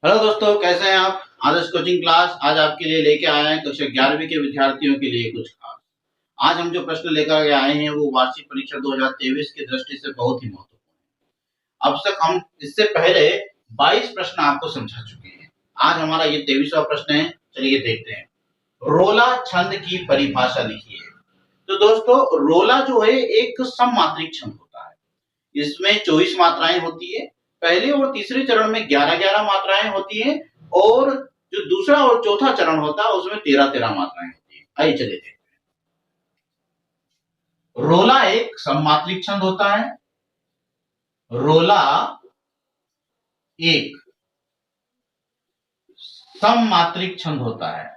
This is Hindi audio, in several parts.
हेलो दोस्तों, कैसे हैं आप। आदर्श कोचिंग क्लास आज आपके लिए लेके आए हैं कक्षा 11वीं के विद्यार्थियों के लिए कुछ खास। आज हम जो प्रश्न लेकर के आए हैं वो वार्षिक परीक्षा 2023 की दृष्टि से बहुत ही महत्वपूर्ण है। अब तक हम इससे पहले 22 प्रश्न आपको समझा चुके हैं। आज हमारा ये 23वां प्रश्न है। चलिए देखते हैं। रोला छंद की परिभाषा लिखिए। तो दोस्तों, रोला जो है एक सममात्रिक छंद होता है। इसमें 24 मात्राएं होती है। पहले और तीसरे चरण में 11-11 मात्राएं होती हैं और जो दूसरा और चौथा चरण होता है उसमें 13-13 मात्राएं होती हैं। आइए चलिए देखते हैं। रोला एक सममात्रिक छंद होता है। रोला एक सममात्रिक छंद होता है।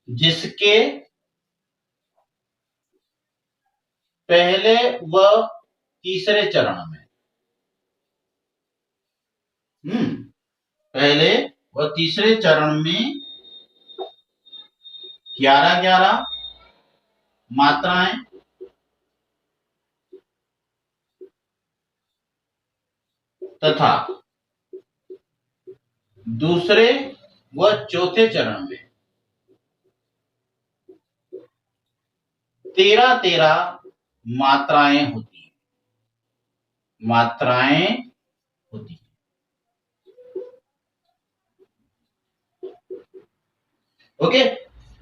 जिसके पहले व तीसरे चरण में पहले व तीसरे चरण में 11-11 मात्राएं तथा दूसरे व चौथे चरण में 13-13 मात्राएं होती हैं। ओके।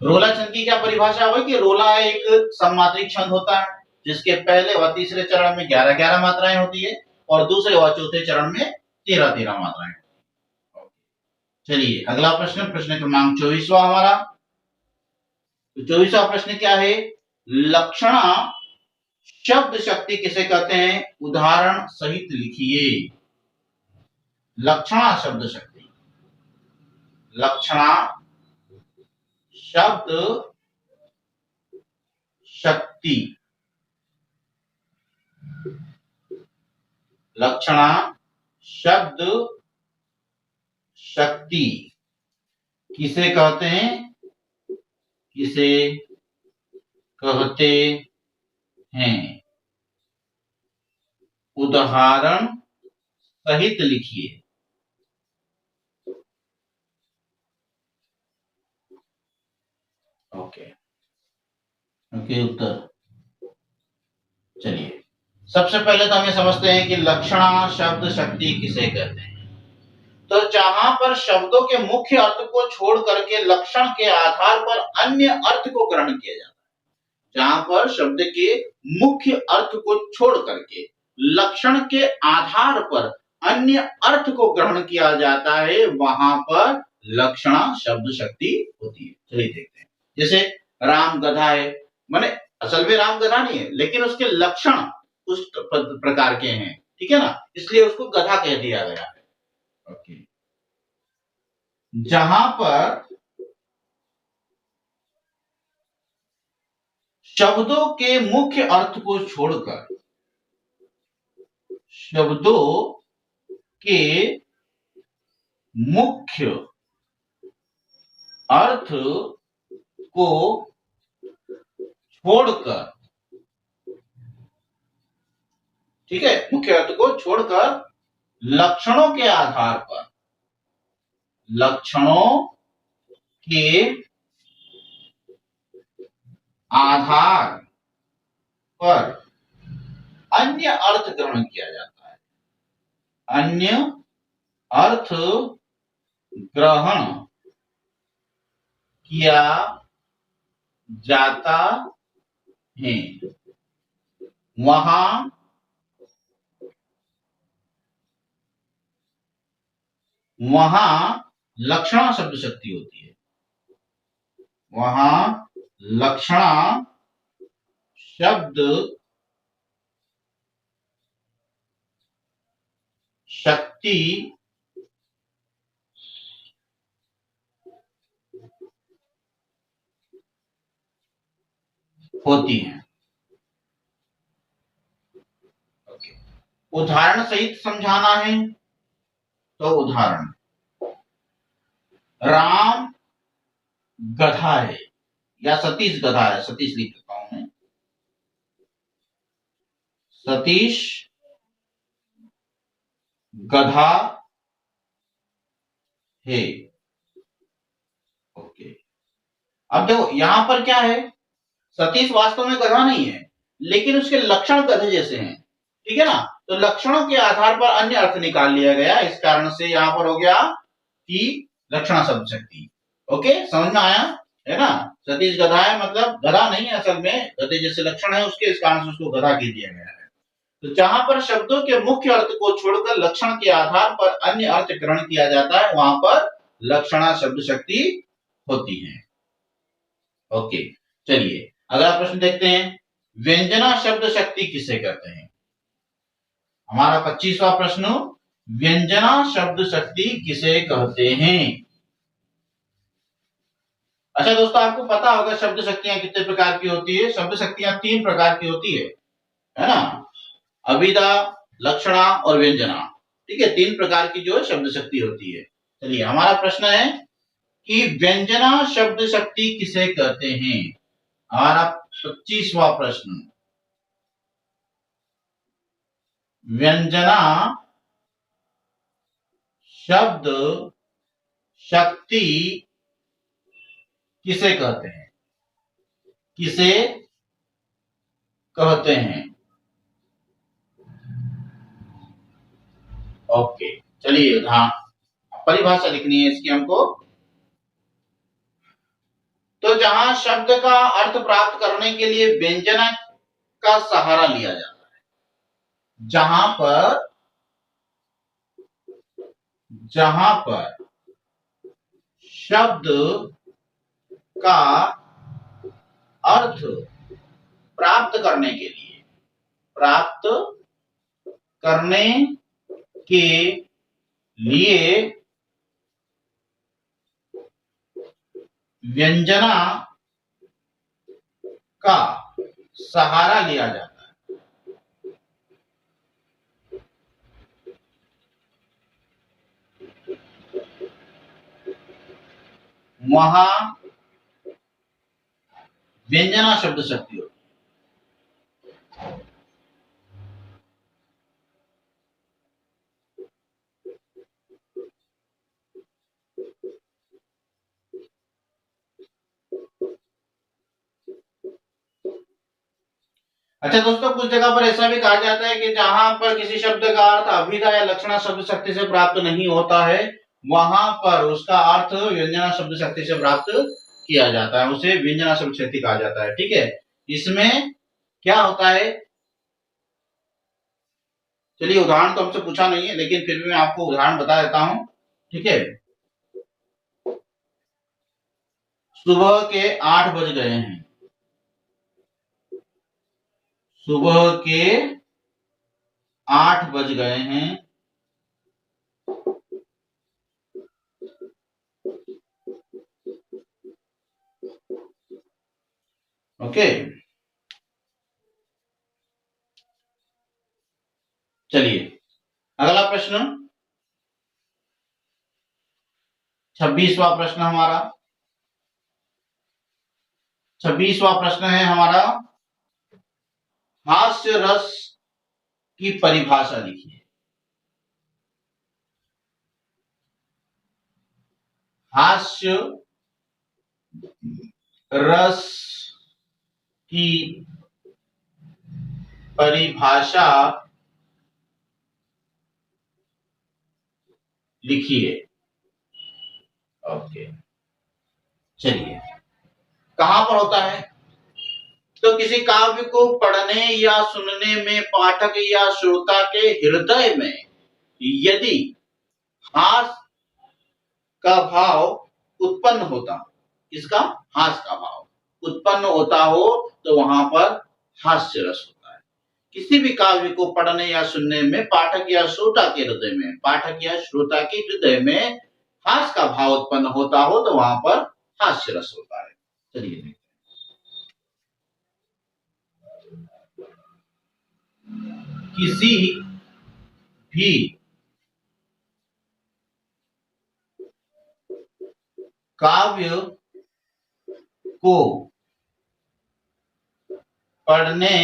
रोला छंद की क्या परिभाषा हुई कि रोला एक सममात्रिक छंद होता है जिसके पहले व तीसरे चरण में 11-11 मात्राएं होती है और दूसरे व चौथे चरण में 13-13 मात्राएं। चलिए अगला प्रश्न, प्रश्न क्रमांक 24वां हमारा। तो 24वां प्रश्न क्या है। लक्षणा शब्द शक्ति किसे कहते हैं, उदाहरण सहित लिखिए। लक्षणा शब्द शक्ति। लक्षणा शब्द शक्ति। लक्षणा शब्द शक्ति किसे कहते हैं, किसे कहते हैं, उदाहरण सहित लिखिए। ओके उत्तर। चलिए सबसे पहले तो हमें समझते हैं कि लक्षणा शब्द शक्ति किसे कहते हैं। तो जहां पर शब्दों के मुख्य अर्थ को छोड़ करके लक्षण के आधार पर अन्य अर्थ को ग्रहण किया जाता है। जहां पर शब्द के मुख्य अर्थ को छोड़ करके लक्षण के आधार पर अन्य अर्थ को ग्रहण किया जाता है, वहां पर लक्षणा शब्द शक्ति होती है। चलिए देखते हैं। जैसे राम गधा है, माने असल में राम गधा नहीं है लेकिन उसके लक्षण उस प्रकार के हैं, ठीक है ना, इसलिए उसको गधा कह दिया गया है। ओके। जहां पर शब्दों के मुख्य अर्थ को छोड़कर शब्दों के मुख्य अर्थ को छोड़कर, ठीक है, मुख्य अर्थ को छोड़कर लक्षणों के आधार पर, लक्षणों के आधार पर अन्य अर्थ ग्रहण किया जाता है। अन्य अर्थ ग्रहण किया जाता है, वहां लक्षणा शब्द शक्ति होती है। वहां लक्षणा शब्द शक्ति होती है। उदाहरण सहित समझाना है। तो उदाहरण, राम गधा है, या सतीश गधा है, सतीश लिख देता हूं मैं, सतीश गधा है। ओके, अब देखो यहां पर क्या है, सतीश वास्तव में गधा नहीं है, लेकिन उसके लक्षण गधे जैसे हैं, ठीक है ना। तो लक्षणों के आधार पर अन्य अर्थ निकाल लिया गया, इस कारण से यहां पर हो गया कि लक्षणा शब्द शक्ति। ओके, समझ में आया है ना। सतीश गधा है मतलब गधा नहीं है, असल में गधे जैसे लक्षण है उसके, इस कारण से उसको गधा कह दिया गया है। तो जहां पर शब्दों के मुख्य अर्थ को छोड़कर लक्षण के आधार पर अन्य अर्थ ग्रहण किया जाता है, वहां पर लक्षणा शब्द शक्ति होती है। ओके, चलिए अगला प्रश्न देखते हैं, व्यंजना शब्द शक्ति किसे कहते हैं। हमारा 25वां प्रश्न, व्यंजना शब्द शक्ति किसे कहते हैं। अच्छा दोस्तों, आपको पता होगा शब्द शक्तियां कितने प्रकार की होती है। शब्द शक्तियां 3 प्रकार की होती है ना, अभिधा, लक्षणा और व्यंजना। ठीक है, 3 प्रकार की जो शब्द शक्ति होती है। चलिए हमारा प्रश्न है कि व्यंजना शब्द शक्ति किसे कहते हैं। हमारा 25वां प्रश्न, व्यंजना शब्द शक्ति किसे कहते हैं, किसे कहते हैं। ओके, चलिए हाँ, परिभाषा लिखनी है इसकी हमको। तो जहां शब्द का अर्थ प्राप्त करने के लिए व्यंजना का सहारा लिया जाता है, जहां पर शब्द का अर्थ प्राप्त करने के लिए व्यंजना का सहारा लिया जाता है, वहां व्यंजना शब्द शक्ति होती है। अच्छा दोस्तों, कुछ जगह पर ऐसा भी कहा जाता है कि जहां पर किसी शब्द का अर्थ अभिधा या लक्षणा शब्द शक्ति से प्राप्त नहीं होता है, वहां पर उसका अर्थ व्यंजना शब्द शक्ति से प्राप्त किया जाता है, उसे व्यंजना शब्द शक्ति कहा जाता है। ठीक है, इसमें क्या होता है, चलिए उदाहरण तो हमसे पूछा नहीं है, लेकिन फिर भी मैं आपको उदाहरण बता देता हूं। ठीक है, सुबह के 8 बज गए हैं, सुबह के 8 बज गए हैं। ओके, चलिए अगला प्रश्न, 26वां प्रश्न हमारा, 26वां प्रश्न है हमारा, हास्य रस की परिभाषा लिखिए। हास्य रस की परिभाषा लिखिए। ओके, चलिए कहां पर होता है, तो किसी काव्य को पढ़ने या सुनने में पाठक या श्रोता के हृदय में यदि हास का भाव उत्पन्न होता हो, इसका हास का भाव उत्पन्न होता हो, तो वहां पर हास्य रस होता है। किसी भी काव्य को पढ़ने या सुनने में पाठक या श्रोता के हृदय में, पाठक या श्रोता के हृदय में हास का भाव उत्पन्न होता हो, तो वहां पर हास्य रस होता है। चलिए, किसी भी काव्य को पढ़ने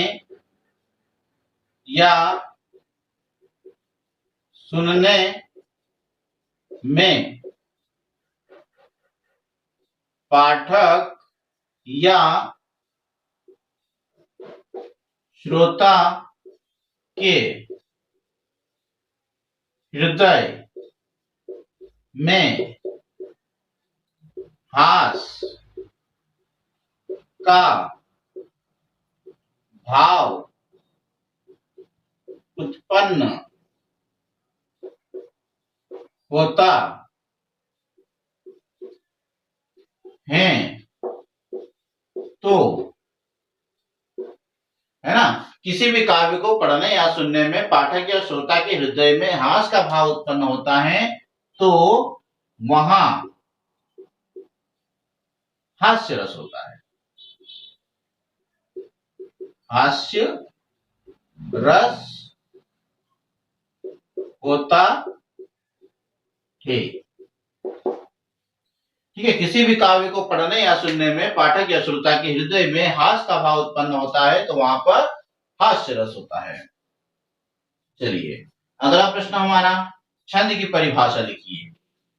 या सुनने में पाठक या श्रोता के हृदय में हास का भाव उत्पन्न होता है तो, है ना, किसी भी काव्य को पढ़ने या सुनने में पाठक या श्रोता के हृदय में हास का भाव उत्पन्न होता है तो वहां हास्य रस होता है। हास्य रस होता है। ठीक है, किसी भी काव्य को पढ़ने या सुनने में पाठक या श्रोता के हृदय में हास का भाव उत्पन्न होता है तो वहां पर हास्य रस होता है। चलिए अगला प्रश्न हमारा, छंद की परिभाषा लिखिए।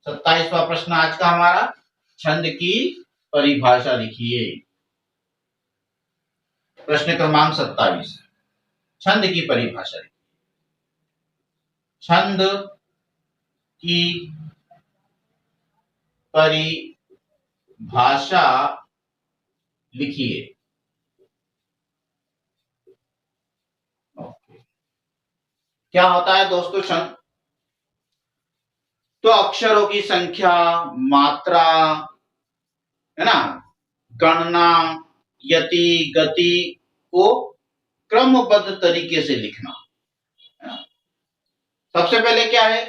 27वां प्रश्न आज का हमारा, छंद की परिभाषा लिखिए। प्रश्न क्रमांक 27, छंद की परिभाषा लिखिए। छंद की परिभाषा लिखिए। क्या होता है दोस्तों छंद? तो अक्षरों की संख्या, मात्रा, है ना, गणना, यति, गति को क्रमबद्ध तरीके से लिखना। सबसे पहले क्या है?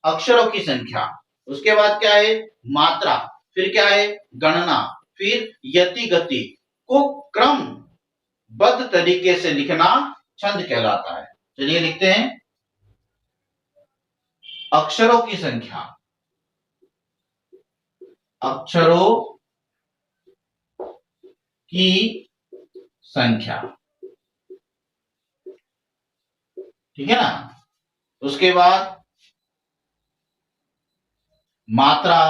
अक्षरों की संख्या, उसके बाद क्या है? मात्रा, फिर क्या है? गणना, फिर यति, गति को क्रमबद्ध तरीके से लिखना छंद कहलाता है। चलिए लिखते हैं। अक्षरों की संख्या, अक्षरों की संख्या, ठीक है ना। उसके बाद मात्रा,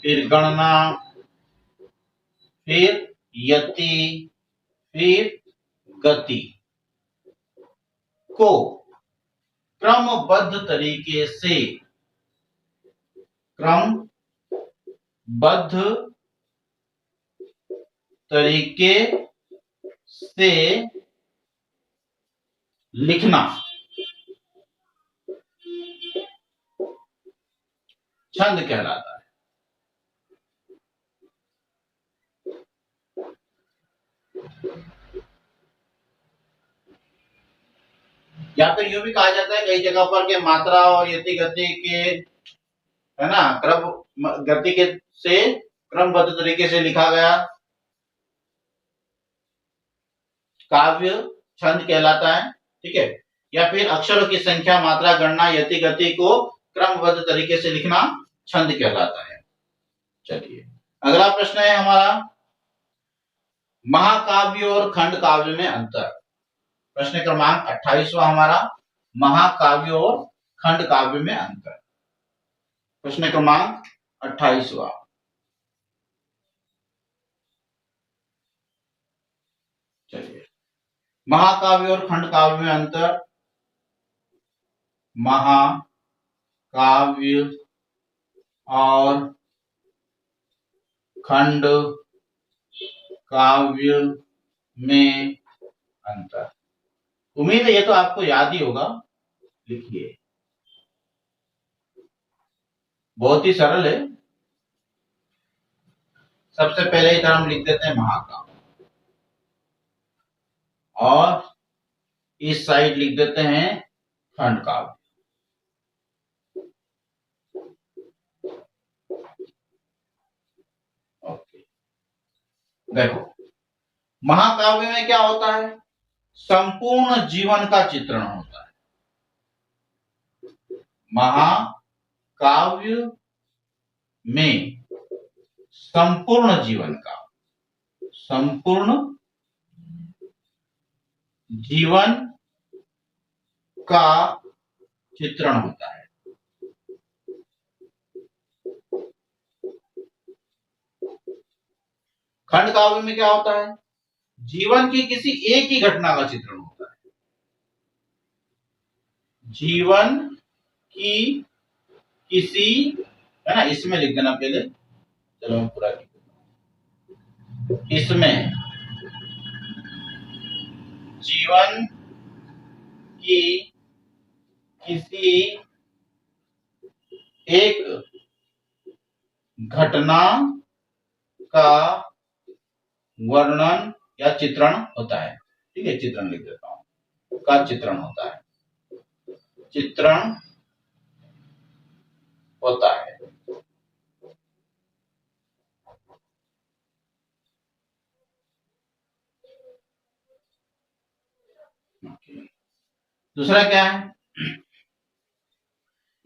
फिर गणना, फिर यति, फिर गति को क्रमबद्ध तरीके से, क्रमबद्ध तरीके से लिखना छंद कहलाता है। या फिर यूं भी कहा जाता है कई जगह पर के मात्रा और यति गति के, है ना, गति के से क्रमबद्ध तरीके से लिखा गया काव्य छंद कहलाता है। ठीक है, या फिर अक्षरों की संख्या, मात्रा, गणना, यति, गति को क्रमबद्ध तरीके से लिखना छंद कहलाता है। चलिए अगला प्रश्न है हमारा, महाकाव्य और खंड काव्य में अंतर। प्रश्न क्रमांक 28वां हमारा, महाकाव्य और खंड काव्य में अंतर। प्रश्न क्रमांक 28वां, चलिए, महाकाव्य और खंड काव्य में अंतर। महाकाव्य और खंड काव्य में अंतर। उम्मीद है ये तो आपको याद ही होगा, लिखिए। बहुत ही सरल है। सबसे पहले इधर हम लिख देते हैं महाकाव्य और इस साइड लिख देते हैं खंड काव्य। ओके, देखो महाकाव्य में क्या होता है? संपूर्ण जीवन का चित्रण होता है। महाकाव्य काव्य में संपूर्ण जीवन का चित्रण होता है। खंड काव्य में क्या होता है? जीवन की किसी एक ही घटना का चित्रण होता है। जीवन की किसी, है ना, इसमें लिख देना पहले, चलो मैं पूरा लिख देता हूं। इसमें जीवन की किसी एक घटना का वर्णन या चित्रण होता है। ठीक है, चित्रण लिख देता हूं, का चित्रण होता है, चित्रण होता है। दूसरा क्या है?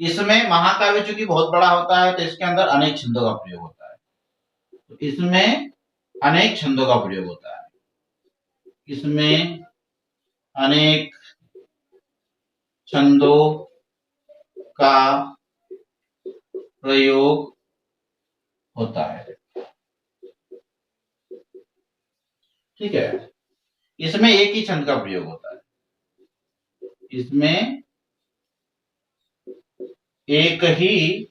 इसमें महाकाव्य चूंकि बहुत बड़ा होता है तो इसके अंदर अनेक छंदों का प्रयोग होता है। तो इसमें अनेक छंदों का प्रयोग होता है। इसमें अनेक छंदों का प्रयोग होता है। ठीक है, इसमें एक ही छंद का प्रयोग होता है। इसमें एक ही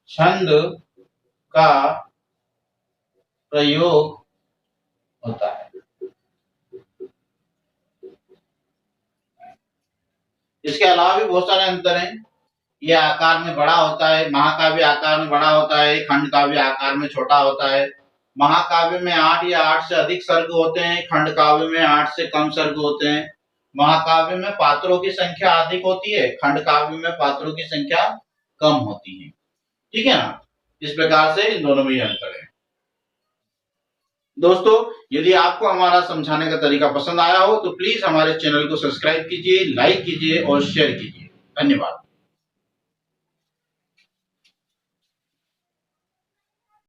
छंद का प्रयोग होता है। इसके अलावा भी बहुत सारे अंतर हैं। ये आकार में बड़ा होता है, महाकाव्य आकार में बड़ा होता है, खंड काव्य आकार में छोटा होता है। महाकाव्य में 8 या 8 से अधिक सर्ग होते हैं, खंड काव्य में 8 से कम सर्ग होते हैं। महाकाव्य में पात्रों की संख्या अधिक होती है, खंड काव्य में पात्रों की संख्या कम होती है। ठीक है ना, इस प्रकार से इन दोनों में अंतर है। दोस्तों, यदि आपको हमारा समझाने का तरीका पसंद आया हो तो प्लीज हमारे चैनल को सब्सक्राइब कीजिए, लाइक कीजिए और शेयर कीजिए। धन्यवाद।